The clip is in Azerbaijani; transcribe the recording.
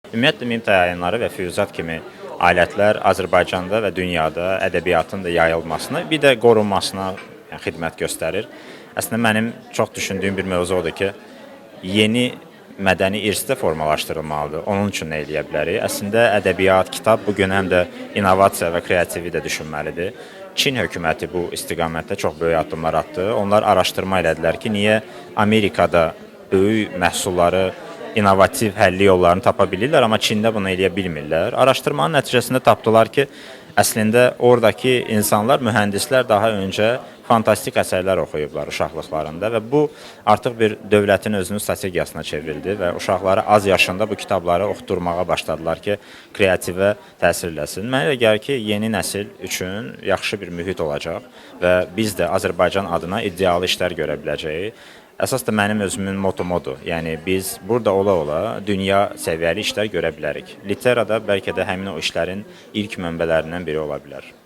Ümumiyyətlə, MİMT yayınları və Füyuzat kimi alətlər Azərbaycanda və dünyada ədəbiyyatın da yayılmasına, bir də qorunmasına xidmət göstərir. Əslində mənim çox düşündüyüm bir mövzu odur ki, yeni mədəni irs də formalaşdırılmalıdır. Onun üçün nə eləyə bilərik? Əslində ədəbiyyat, kitab bu gün həm də innovasiya və kreativi də düşünməlidir. Çin hökuməti bu istiqamətdə çox böyük addımlar atdı. Onlar araşdırma elədilər ki, niyə Amerikada böyük məhsulları, innovativ həlli yollarını tapa bilirlər, amma Çində bunu eləyə bilmirlər. Araşdırmanın nəticəsində tapdılar ki, əslində oradakı insanlar, mühəndislər daha öncə fantastik əsərlər oxuyublar uşaqlıqlarında və bu artıq bir dövlətin özünün strategiyasına çevrildi və uşaqları az yaşında bu kitabları oxutdurmağa başladılar ki, kreativə təsir eləsin. Mənə elə gəlir ki, yeni nəsil üçün yaxşı bir mühit olacaq və biz də Azərbaycan adına iddialı işlər görə biləcəyik. Əsas da mənim özümün motom odur. Yəni biz burada ola-ola dünya səviyyəli işlər görə bilərik. Literada bəlkə də həmin o işlərin ilk mənbələrindən biri ola bilər.